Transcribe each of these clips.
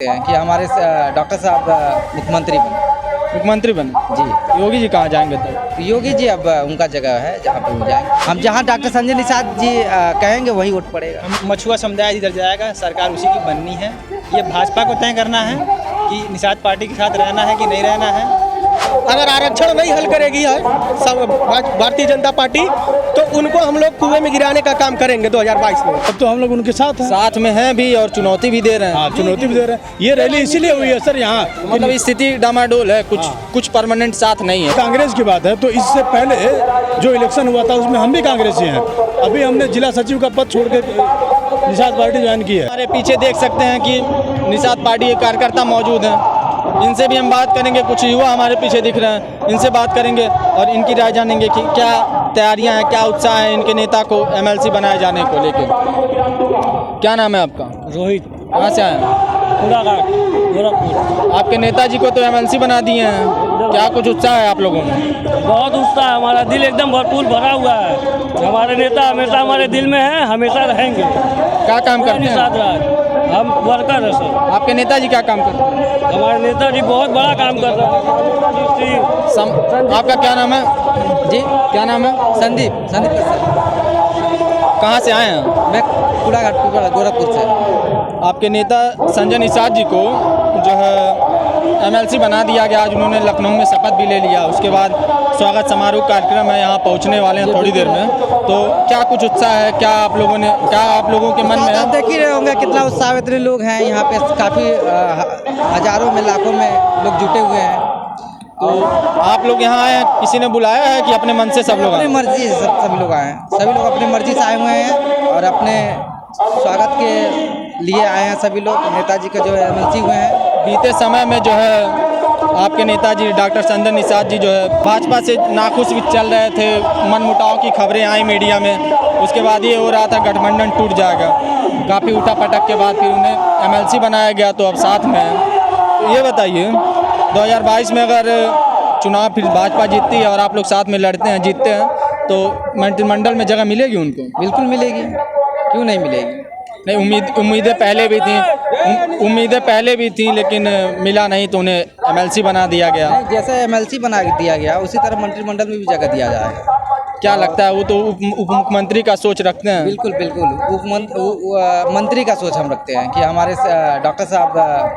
हैं कि हमारे डॉक्टर साहब मुख्यमंत्री बने जी। योगी जी कहाँ जाएंगे तो? योगी जी अब उनका जगह है जहाँ पे वो जाएंगे। हम जहाँ डॉक्टर संजय निषाद जी कहेंगे वही वोट पड़ेगा। मछुआ समुदाय जिधर जाएगा सरकार उसी की बननी है। ये भाजपा को तय करना है कि निषाद पार्टी के साथ रहना है कि नहीं रहना है। अगर आरक्षण नहीं हल करेगी सब भारतीय जनता पार्टी तो उनको हम लोग कुएं में गिराने का काम करेंगे 2022 में। अब तो हम लोग उनके साथ हैं। साथ में हैं भी और चुनौती भी दे रहे हैं। हाँ, चुनौती भी दे रहे हैं। ये रैली इसीलिए हुई है सर यहाँ, मतलब स्थिति डामाडोल है, कुछ परमानेंट साथ नहीं है। कांग्रेस की बात है तो इससे पहले जो इलेक्शन हुआ था उसमें हम भी कांग्रेसी हैं। अभी हमने जिला सचिव का पद छोड़ के निषाद पार्टी ज्वाइन की है। हमारे पीछे देख सकते हैं कि निषाद पार्टी के कार्यकर्ता मौजूद हैं। इनसे भी हम बात करेंगे। कुछ युवा हमारे पीछे दिख रहे हैं, इनसे बात करेंगे और इनकी राय जानेंगे कि क्या तैयारियां हैं, क्या उत्साह है इनके नेता को एमएलसी बनाए जाने को लेकर। क्या नाम है आपका? रोहित। कहाँ से आए हैं? गोरखपुर। आपके नेताजी को तो एमएलसी बना दिए हैं, क्या कुछ उत्साह है आप लोगों में? बहुत उत्साह है, हमारा दिल एकदम भरपूर भरा हुआ है। हमारे नेता हमेशा हमारे दिल में है, हमेशा रहेंगे। क्या काम करते हैं? निषाद राज हम वर्कर हैं सर। आपके नेताजी क्या काम करते हैं? हमारे नेताजी बहुत बड़ा काम कर रहे हैं। आपका क्या नाम है जी? क्या नाम है? संदीप प्रसाद। कहाँ से आए हैं? मैं कूड़ाघाट गोरखपुर से। आपके नेता संजय निषाद जी को जो है एमएलसी बना दिया गया। आज उन्होंने लखनऊ में शपथ भी ले लिया। उसके बाद स्वागत समारोह कार्यक्रम है, यहाँ पहुँचने वाले हैं थोड़ी देर में। तो क्या कुछ उत्साह है? क्या आप लोगों के मन में आप देख ही रहे होंगे कितना उत्साह, इतने लोग हैं यहाँ पे, काफ़ी हजारों में लाखों में लोग जुटे हुए हैं। तो आप लोग यहाँ आए हैं, किसी ने बुलाया है कि अपने मन से सब लोग आए? अपनी मर्जी से सभी लोग आए हैं। सभी लोग अपनी मर्जी से आए हुए हैं और अपने स्वागत के लिए आए हैं। सभी लोग नेताजी का जो है एमएलसी हुए हैं। बीते समय में जो है आपके नेताजी डॉक्टर संजय निषाद जी जो है भाजपा से नाखुश भी चल रहे थे। मनमुटाव की खबरें आई मीडिया में। उसके बाद ये हो रहा था गठबंधन टूट जाएगा। काफ़ी उठा पटक के बाद फिर उन्हें एमएलसी बनाया गया, तो अब साथ में है। तो ये बताइए 2022 में अगर चुनाव फिर भाजपा जीतती है और आप लोग साथ में लड़ते हैं, जीतते हैं, तो मंत्रिमंडल में जगह मिलेगी उनको? बिल्कुल मिलेगी, क्यों नहीं मिलेगी। नहीं, उम्मीदें पहले भी थी लेकिन मिला नहीं तो उन्हें एमएलसी बना दिया गया। जैसे एमएलसी बना दिया गया उसी तरह मंत्रिमंडल में भी जगह दिया जाएगा। क्या लगता है? वो तो उप मुख्यमंत्री का सोच रखते हैं। बिल्कुल मंत्री का सोच हम रखते हैं कि हमारे डॉक्टर साहब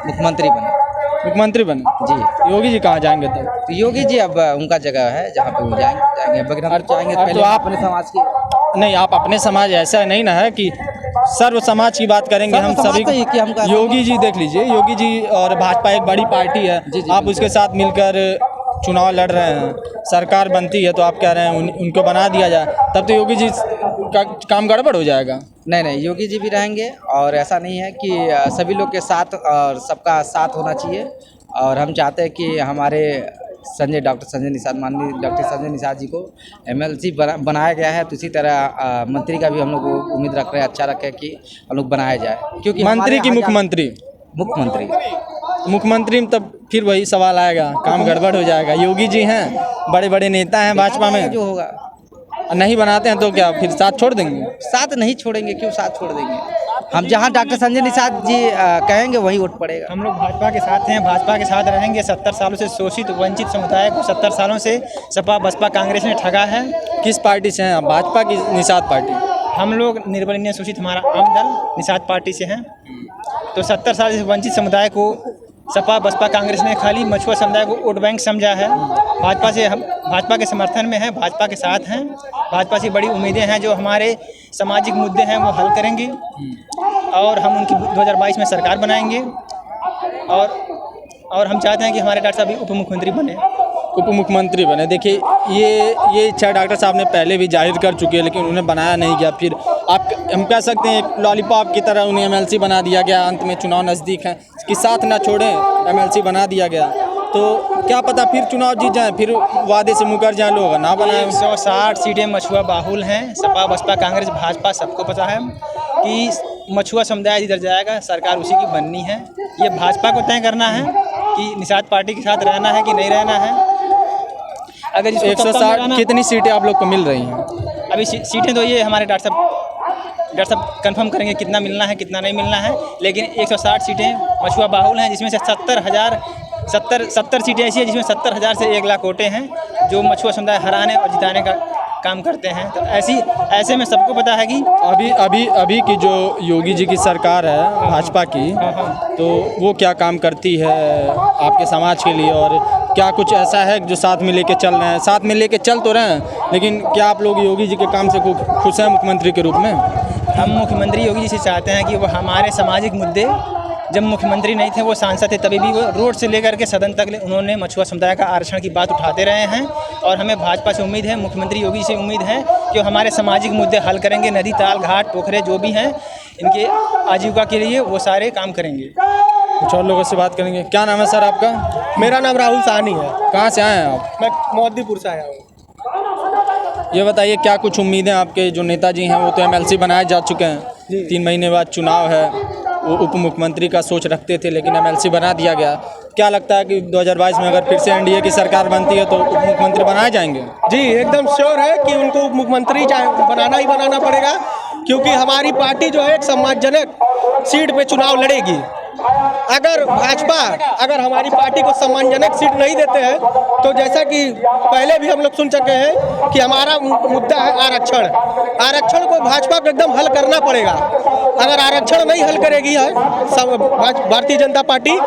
मुख्यमंत्री बने जी। योगी जी कहाँ जाएंगे तो? योगी जी अब उनका जगह है जहाँ पे वो जाएंगे। बगैर चाहेंगे तो पहले आप अपने समाज की नहीं, आप अपने समाज ऐसा नहीं ना है कि सर्व समाज की बात करेंगे हम सभी। योगी जी देख लीजिए, योगी जी और भाजपा एक बड़ी पार्टी है। आप उसके साथ मिलकर चुनाव लड़ रहे हैं, सरकार बनती है तो आप कह रहे हैं उनको बना दिया जाए, तब तो योगी जी का काम गड़बड़ हो जाएगा। नहीं, योगी जी भी रहेंगे और ऐसा नहीं है कि सभी लोग के साथ और सबका साथ होना चाहिए। और हम चाहते हैं कि हमारे माननीय डॉक्टर संजय निषाद जी को एमएलसी बनाया गया है, तो इसी तरह मंत्री का भी हम लोग उम्मीद रख रहे हैं, अच्छा रखें कि हम लोग बनाया जाए। क्योंकि मंत्री की मुख्यमंत्री में तब फिर वही सवाल आएगा, काम गड़बड़ हो जाएगा। योगी जी हैं, बड़े बड़े नेता हैं भाजपा में, जो होगा नहीं बनाते हैं तो क्या फिर साथ छोड़ देंगे? साथ नहीं छोड़ेंगे, क्यों साथ छोड़ देंगे। हम जहाँ डॉक्टर संजय निषाद जी कहेंगे वही वोट पड़ेगा। हम लोग भाजपा के साथ हैं, भाजपा के साथ रहेंगे। 70 सालों से शोषित वंचित समुदाय को 70 सालों से सपा बसपा कांग्रेस ने ठगा है। किस पार्टी से हैं आप? भाजपा की निषाद पार्टी? हम लोग निर्बलीय शोषित, हमारा आम दल निषाद पार्टी से हैं। तो 70 साल से वंचित समुदाय को सपा बसपा कांग्रेस ने खाली मछुआ समुदाय को वोट बैंक समझा है। हम भाजपा के समर्थन में हैं, भाजपा के साथ हैं। भाजपा से बड़ी उम्मीदें हैं, जो हमारे सामाजिक मुद्दे हैं वो हल करेंगी और हम उनकी 2022 में सरकार बनाएंगे। और हम चाहते हैं कि हमारे डॉक्टर साहब उप मुख्यमंत्री बने। देखिए ये इच्छा डॉक्टर साहब ने पहले भी जाहिर कर चुकी है, लेकिन उन्हें बनाया नहीं गया। फिर हम कह सकते हैं एक लॉलीपॉप की तरह उन्हें एमएलसी बना दिया गया। अंत में चुनाव नज़दीक है कि साथ ना छोड़ें, एमएलसी बना दिया गया। तो क्या पता फिर चुनाव जीत जाए, फिर वादे से मुकर जाए, लोग ना बनाए। 160 सीटें मछुआ बाहुल हैं। सपा बसपा कांग्रेस भाजपा सबको पता है कि मछुआ समुदाय जिधर जाएगा सरकार उसी की बननी है। ये भाजपा को तय करना है कि निषाद पार्टी के साथ रहना है कि नहीं रहना है। अगर 160 कितनी सीटें आप लोग को मिल रही हैं? अभी सीटें तो ये हमारे डॉक्टर साहब कंफर्म करेंगे कितना मिलना है कितना नहीं मिलना है, लेकिन 160 सीटें मछुआ बाहुल हैं, जिसमें से 70 सीटें ऐसी हैं जिसमें 70,000 से 1 लाख वोटें हैं जो मछुआ समुदाय हराने और जिताने का काम करते हैं। तो ऐसे में सबको पता है कि अभी की जो योगी जी की सरकार है भाजपा की, तो वो क्या काम करती है आपके समाज के लिए, और क्या कुछ ऐसा है जो साथ में लेके चल रहे हैं? साथ में लेके चल तो रहे हैं, लेकिन क्या आप लोग योगी जी के काम से खुश हैं मुख्यमंत्री के रूप में? हम मुख्यमंत्री योगी जी से चाहते हैं कि वो हमारे सामाजिक मुद्दे, जब मुख्यमंत्री नहीं थे वो सांसद थे तभी भी वो रोड से लेकर के सदन तक उन्होंने मछुआ समुदाय का आरक्षण की बात उठाते रहे हैं। और हमें भाजपा से उम्मीद है, मुख्यमंत्री योगी जी से उम्मीद है कि वो हमारे सामाजिक मुद्दे हल करेंगे। नदी, ताल, घाट, पोखरे जो भी हैं इनके आजीविका के लिए वो सारे काम करेंगे। कुछ और लोगों से बात करेंगे। क्या नाम है सर आपका? मेरा नाम राहुल साहनी है। कहाँ से आए हैं आप? मैं मोहद्दीपुर से आया हूँ। ये बताइए, क्या कुछ उम्मीदें आपके जो नेताजी हैं, वो तो MLC बनाए जा चुके हैं, 3 महीने बाद चुनाव है, वो उप मुख्यमंत्री का सोच रखते थे लेकिन MLC बना दिया गया। क्या लगता है कि 2022 में अगर फिर से NDA की सरकार बनती है तो उप मुख्यमंत्री बनाए जाएंगे? जी एकदम श्योर है कि उनको उप मुख्यमंत्री बनाना ही बनाना पड़ेगा, क्योंकि हमारी पार्टी जो है एक सम्मानजनक सीट पे चुनाव लड़ेगी। अगर भाजपा हमारी पार्टी को सम्मानजनक सीट नहीं देते हैं तो जैसा कि पहले भी हम लोग सुन चुके हैं कि हमारा मुद्दा है आरक्षण को भाजपा को एकदम हल करना पड़ेगा। अगर आरक्षण नहीं हल करेगी है भारतीय जनता पार्टी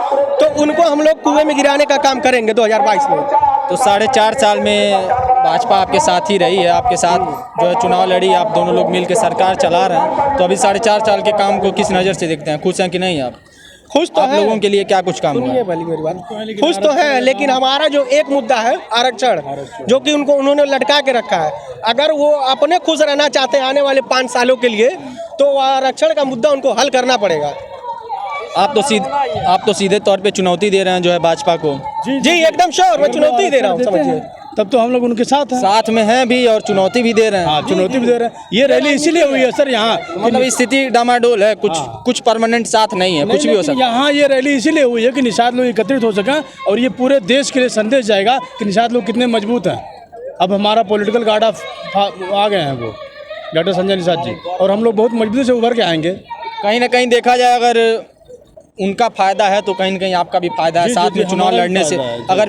तो उनको हम लोग कुएं में गिराने का काम करेंगे 2022 में। तो 4.5 साल में भाजपा आपके साथ ही रही है, आपके साथ जो है चुनाव लड़ी, आप दोनों लोग मिल के सरकार चला रहे हैं, तो अभी 4.5 साल के काम को किस नज़र से देखते हैं? खुश हैं कि नहीं आप? खुश तो आप है। लोगों के लिए क्या कुछ काम हुआ? मेरी बात खुश तो है, लेकिन हमारा जो एक मुद्दा है आरक्षण, जो कि उन्होंने लटका के रखा है। अगर वो अपने खुश रहना चाहते हैं आने वाले 5 सालों के लिए तो आरक्षण का मुद्दा उनको हल करना पड़ेगा। आप तो सीधे तौर पे चुनौती दे रहे हैं जो है भाजपा को। जी एकदम श्योर, मैं चुनौती दे रहा हूँ, समझिए। तब तो हम लोग उनके साथ हैं। साथ में हैं भी और चुनौती भी दे रहे हैं। हाँ, चुनौती भी दे रहे हैं। ये रैली इसीलिए हुई है सर यहाँ, मतलब स्थिति डामाडोल है, कुछ परमानेंट साथ नहीं है, कुछ भी हो सकता है। यहाँ ये रैली इसीलिए हुई है कि निषाद लोग एकत्रित हो सकें और ये पूरे देश के लिए संदेश जाएगा कि निषाद लोग कितने मजबूत हैं। अब हमारा पॉलिटिकल गार्ड आ गए हैं वो डॉक्टर संजय निषाद जी, और हम लोग बहुत मजबूती से उभर के आएंगे। कहीं ना कहीं देखा जाए, अगर उनका फायदा है तो कहीं ना कहीं आपका भी फायदा है साथ में चुनाव लड़ने से। अगर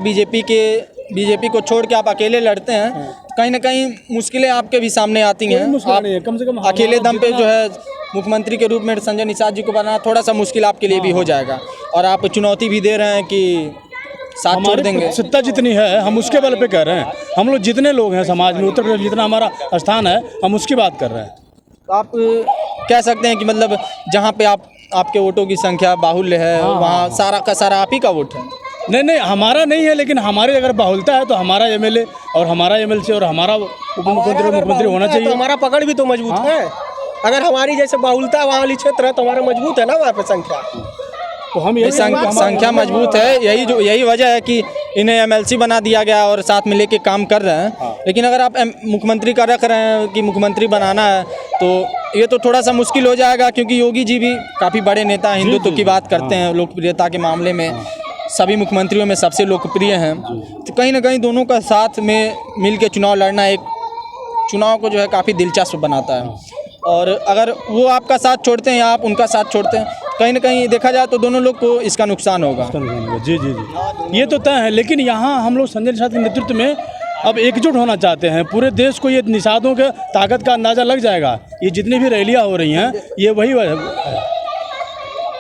बीजेपी को छोड़ के आप अकेले लड़ते हैं, कहीं ना कहीं मुश्किलें आपके भी सामने आती हैं। आप कम से कम अकेले दम पे जो है मुख्यमंत्री के रूप में संजय निषाद जी को बनाना थोड़ा सा मुश्किल आपके लिए भी हो जाएगा, और आप चुनौती भी दे रहे हैं कि साथ छोड़ देंगे। सत्ता जितनी है हम उसके बल पे कर रहे हैं। हम लोग जितने लोग हैं समाज में, उत्तर प्रदेश जितना हमारा स्थान है, हम उसकी बात कर रहे हैं। तो आप कह सकते हैं कि मतलब जहाँ पे आपके वोटों की संख्या बाहुल्य है, वहाँ सारा का सारा आप ही का वोट है? नहीं, हमारा नहीं है, लेकिन हमारे अगर बाहुलता है तो हमारा MLA और हमारा MLC और हमारा उप मुख्यमंत्री होना चाहिए। तो हमारा पकड़ भी तो मजबूत है। अगर हमारी जैसे बाहुलता वाली क्षेत्र है तो हमारा मजबूत है ना वहाँ पे संख्या। तो हम संख्या मजबूत है, यही वजह है कि इन्हें MLC बना दिया गया और साथ में लेके काम कर रहे हैं। लेकिन अगर आप मुख्यमंत्री का रख रहे हैं कि मुख्यमंत्री बनाना है तो ये तो थोड़ा सा मुश्किल हो जाएगा, क्योंकि योगी जी भी काफ़ी बड़े नेता हैं, हिंदुत्व की बात करते हैं, लोकप्रियता के मामले में सभी मुख्यमंत्रियों में सबसे लोकप्रिय हैं। तो कहीं ना कहीं दोनों का साथ में मिल के चुनाव लड़ना एक चुनाव को जो है काफ़ी दिलचस्प बनाता है। और अगर वो आपका साथ छोड़ते हैं या आप उनका साथ छोड़ते हैं, कहीं ना कहीं देखा जाए तो दोनों लोग को इसका नुकसान होगा। जी, ये तो तय है। लेकिन यहाँ हम लोग संजय निषाद के नेतृत्व में अब एकजुट होना चाहते हैं। पूरे देश को ये निषादों के ताकत का अंदाज़ा लग जाएगा। ये जितनी भी रैलियाँ हो रही हैं ये वही है।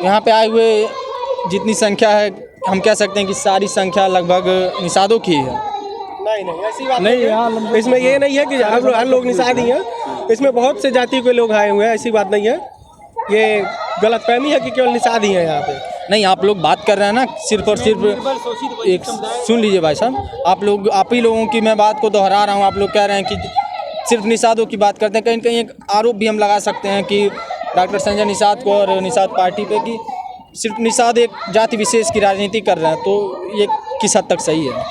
यहाँ पे आए हुए जितनी संख्या है, हम कह सकते हैं कि सारी संख्या लगभग निषादों की है। नहीं ऐसी बात नहीं है। इसमें ये नहीं है कि हर लोग निषादी हैं, इसमें बहुत से जाति के लोग आए हुए हैं, ऐसी बात नहीं है। ये गलतफहमी है कि केवल निषादी हैं यहाँ पे। नहीं, आप लोग बात कर रहे हैं ना सिर्फ और सिर्फ एक, सुन लीजिए भाई साहब, आप ही लोगों की मैं बात को दोहरा रहा हूँ। आप लोग कह रहे हैं कि सिर्फ निषादों की बात करते हैं। कहीं कहीं एक आरोप भी हम लगा सकते हैं कि डॉक्टर संजय निषाद को और निषाद पार्टी पे कि सिर्फ निषाद एक जाति विशेष की राजनीति कर रहे हैं, तो ये किस हद तक सही है?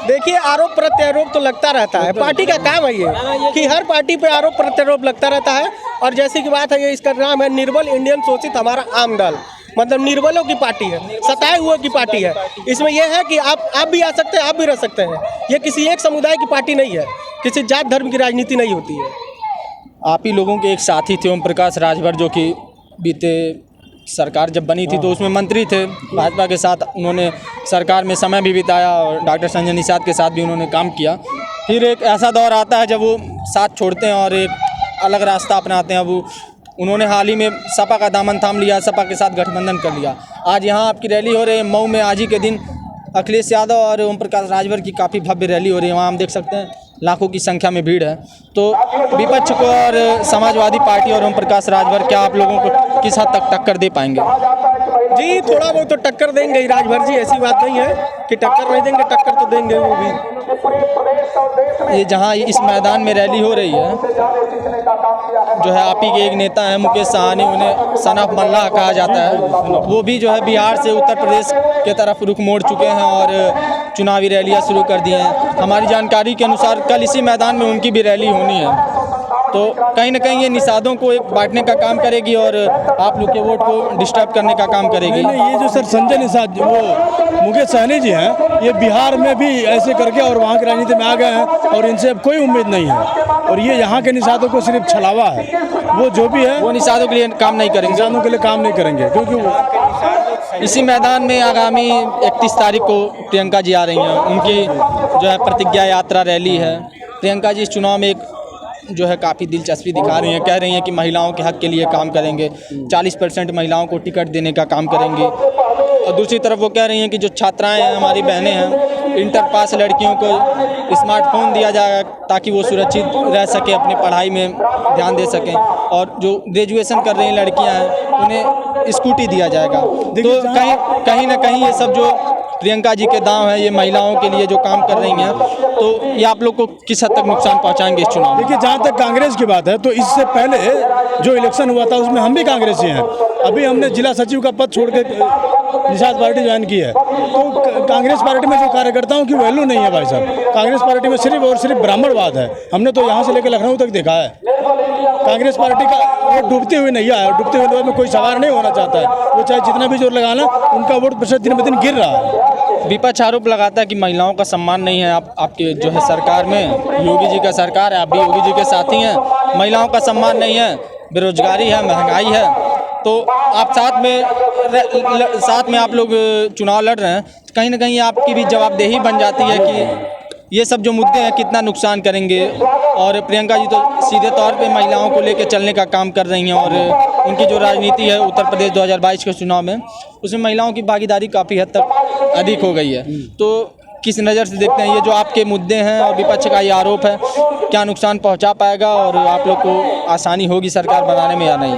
देखिए, आरोप प्रत्यारोप तो लगता रहता है, पार्टी का काम है ये कि हर पार्टी पे आरोप प्रत्यारोप लगता रहता है। और जैसे की बात है, ये इसका नाम है निर्बल इंडियन शोषित हमारा आम दल, मतलब निर्बलों की पार्टी है, सताए हुए की पार्टी है। इसमें यह है कि आप भी आ सकते हैं, आप भी रह सकते हैं। ये किसी एक समुदाय की पार्टी नहीं है, किसी जात धर्म की राजनीति नहीं होती है। आप ही लोगों के एक साथी थे ओम प्रकाश राजभर, जो कि बीते सरकार जब बनी थी तो उसमें मंत्री थे भाजपा के साथ, उन्होंने सरकार में समय भी बिताया और डॉक्टर संजय निषाद के साथ भी उन्होंने काम किया। फिर एक ऐसा दौर आता है जब वो साथ छोड़ते हैं और एक अलग रास्ता अपनाते हैं। अब उन्होंने हाल ही में सपा का दामन थाम लिया, सपा के साथ गठबंधन कर लिया। आज यहाँ आपकी रैली हो रही है मऊ में, आज ही के दिन अखिलेश यादव और ओम प्रकाश राजभर की काफ़ी भव्य रैली हो रही है। वहाँ हम देख सकते हैं लाखों की संख्या में भीड़ है। तो विपक्ष को और समाजवादी पार्टी और ओम प्रकाश राजभर क्या आप लोगों को किस हद तक टक्कर दे पाएंगे? जी थोड़ा बहुत तो टक्कर देंगे ही राजभर जी, ऐसी बात नहीं है कि टक्कर नहीं देंगे, टक्कर तो देंगे वो भी। ये जहाँ इस मैदान में रैली हो रही है, जो है आप ही के एक नेता हैं मुकेश साहनी, उन्हें सन ऑफ मल्लाह कहा जाता है, वो भी जो है बिहार से उत्तर प्रदेश के तरफ रुख मोड़ चुके हैं और चुनावी रैलियाँ शुरू कर दी हैं। हमारी जानकारी के अनुसार कल इसी मैदान में उनकी भी रैली होनी है। तो कहीं ना कहीं ये निषादों को एक बांटने का काम करेगी और आप लोग के वोट को डिस्टर्ब करने का काम करेगी। नहीं, ये जो सर संजय निषाद वो मुकेश सहनी जी हैं, ये बिहार में भी ऐसे करके और वहाँ की राजनीति में आ गए हैं और इनसे अब कोई उम्मीद नहीं है। और ये यहाँ के निषादों को सिर्फ छलावा है, वो जो भी है वो निषादों के लिए काम नहीं करेंगे, निषादों के लिए काम नहीं करेंगे, क्योंकि वो इसी मैदान में आगामी 31 तारीख को प्रियंका जी आ रही हैं। उनकी जो है प्रतिज्ञा यात्रा रैली है। प्रियंका जी इस चुनाव में एक जो है काफ़ी दिलचस्पी दिखा रही हैं, कह रही हैं कि महिलाओं के हक के लिए काम करेंगे, 40% महिलाओं को टिकट देने का काम करेंगे। और दूसरी तरफ वो कह रही हैं कि जो छात्राएं हैं, हमारी बहनें हैं, इंटर पास लड़कियों को स्मार्टफोन दिया जाएगा ताकि वो सुरक्षित रह सकें, अपनी पढ़ाई में ध्यान दे सकें। और जो ग्रेजुएशन कर रही लड़कियाँ हैं उन्हें स्कूटी दिया जाएगा। तो कहीं ना कहीं ये सब जो प्रियंका जी के दांव है, ये महिलाओं के लिए जो काम कर रही हैं, तो ये आप लोग को किस हद तक नुकसान पहुंचाएंगे इस चुनाव में? देखिए, जहाँ तक कांग्रेस की बात है तो इससे पहले जो इलेक्शन हुआ था उसमें हम भी कांग्रेसी हैं। अभी हमने जिला सचिव का पद छोड़ के निषाद पार्टी ज्वाइन की है। तो कांग्रेस पार्टी में जो कार्यकर्ताओं की वैल्यू नहीं है भाई साहब। कांग्रेस पार्टी में सिर्फ और सिर्फ ब्राह्मणवाद है। हमने तो यहाँ से लेकर लखनऊ तक देखा है। कांग्रेस पार्टी का वो डूबती हुई नैया है, डूबते हुए में कोई सवार नहीं होना चाहता है। वो चाहे जितना भी जोर लगाना, उनका वोट प्रतिशत दिन ब दिन गिर रहा है। विपक्ष आरोप लगाता है कि महिलाओं का सम्मान नहीं है आपके जो है सरकार में। योगी जी का सरकार है, आप भी योगी जी के साथी हैं। महिलाओं का सम्मान नहीं है, बेरोजगारी है, महंगाई है। तो आप साथ में आप लोग चुनाव लड़ रहे हैं, कहीं ना कहीं आपकी भी जवाबदेही बन जाती है कि ये सब जो मुद्दे हैं कितना नुकसान करेंगे। और प्रियंका जी तो सीधे तौर पे महिलाओं को लेकर चलने का काम कर रही हैं और उनकी जो राजनीति है उत्तर प्रदेश 2022 के चुनाव में, उसमें महिलाओं की भागीदारी काफ़ी हद तक अधिक हो गई है। तो किस नज़र से देखते हैं ये जो आपके मुद्दे हैं और विपक्ष का ये आरोप है, क्या नुकसान पहुंचा पाएगा और आप लोग को आसानी होगी सरकार बनाने में या नहीं?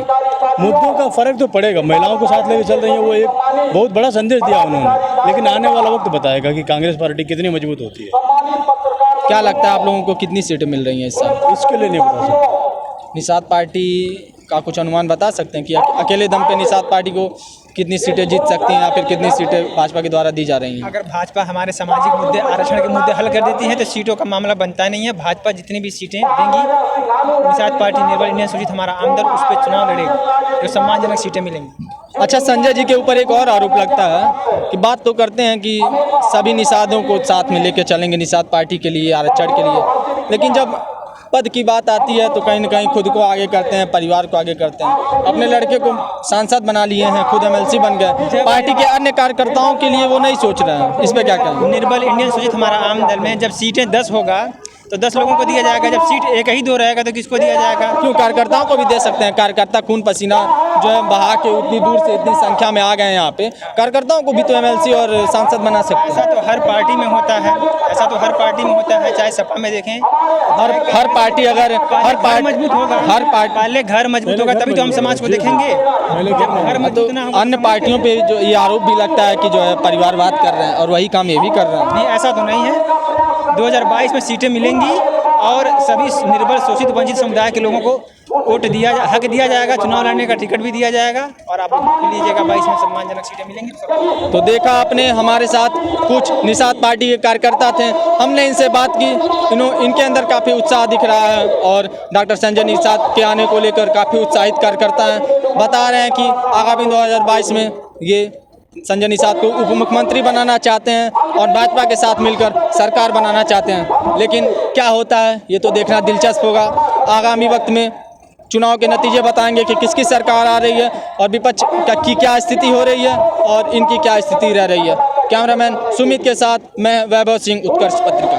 मुद्दों का फर्क तो पड़ेगा। महिलाओं को साथ लेकर चल रही है, वो एक बहुत बड़ा संदेश दिया उन्होंने। लेकिन आने वाला वक्त बताएगा कि कांग्रेस पार्टी कितनी मजबूत होती है। क्या लगता है आप लोगों को कितनी सीटें मिल रही हैं इस साल? इसके लिए नहीं बता सकता। निषाद पार्टी का कुछ अनुमान बता सकते हैं कि अकेले दम पे निषाद पार्टी को कितनी सीटें जीत सकती हैं या फिर कितनी सीटें भाजपा के द्वारा दी जा रही हैं? अगर भाजपा हमारे सामाजिक मुद्दे, आरक्षण के मुद्दे हल कर देती है तो सीटों का मामला बनता नहीं है। भाजपा जितनी भी सीटें देंगी, निषाद पार्टी निर्बल इंडियन सूचित हमारा आमदल उस पर चुनाव लड़ेगा, जो सम्मानजनक सीटें मिलेंगी। अच्छा, संजय जी के ऊपर एक और आरोप लगता है कि बात तो करते हैं कि सभी निषादों को साथ में लेकर चलेंगे निषाद पार्टी के लिए, आरक्षण के लिए, लेकिन जब पद की बात आती है तो कहीं ना कहीं खुद को आगे करते हैं, परिवार को आगे करते हैं। अपने लड़के को सांसद बना लिए हैं, खुद MLC बन गए, पार्टी के अन्य कार्यकर्ताओं के लिए वो नहीं सोच रहे हैं। इस पर क्या कहें? निर्बल इंडियन सूचित हमारा आमदल में जब सीटें 10 होगा तो 10 लोगों को दिया जाएगा। जब सीट एक ही 2 रहेगा तो किसको दिया जाएगा? क्यों, कार्यकर्ताओं को भी दे सकते हैं। कार्यकर्ता खून पसीना जो है बहा के उतनी दूर से इतनी संख्या में आ गए हैं यहाँ पे, कार्यकर्ताओं को भी तो MLC और सांसद बना सकते हैं। ऐसा तो हर पार्टी में होता है, ऐसा तो हर पार्टी में होता है। चाहे सपा में देखें, हर पार्टी अगर हर पार्टी मजबूत होगा, हर पार्टी पहले घर मजबूत होगा तभी तो हम समाज को देखेंगे। घर मजबूत ना होगा, अन्य पार्टियों पे जो ये आरोप भी लगता है कि जो है परिवारवाद कर रहे हैं और वही काम ये भी कर रहे हैं। नहीं, ऐसा तो नहीं है। 2022 में सीटें मिलेंगी और सभी निर्बल शोषित वंचित समुदाय के लोगों को वोट दिया हक दिया जाएगा, चुनाव लड़ने का टिकट भी दिया जाएगा और आप लीजिएगा 22 में सम्मानजनक सीटें मिलेंगी। तो देखा आपने, हमारे साथ कुछ निषाद पार्टी के कार्यकर्ता थे, हमने इनसे बात की। इनके अंदर काफ़ी उत्साह दिख रहा है और डॉक्टर संजय निषाद के आने को लेकर काफ़ी उत्साहित कार्यकर्ता हैं। बता रहे हैं कि आगामी 2022 में ये संजय निषाद को उप मुख्यमंत्री बनाना चाहते हैं और भाजपा के साथ मिलकर सरकार बनाना चाहते हैं। लेकिन क्या होता है ये तो देखना दिलचस्प होगा आगामी वक्त में। चुनाव के नतीजे बताएंगे कि किसकी सरकार आ रही है और विपक्ष की क्या स्थिति हो रही है और इनकी क्या स्थिति रह रही है। कैमरामैन सुमित के साथ मैं वैभव सिंह, उत्कर्ष पत्रिका।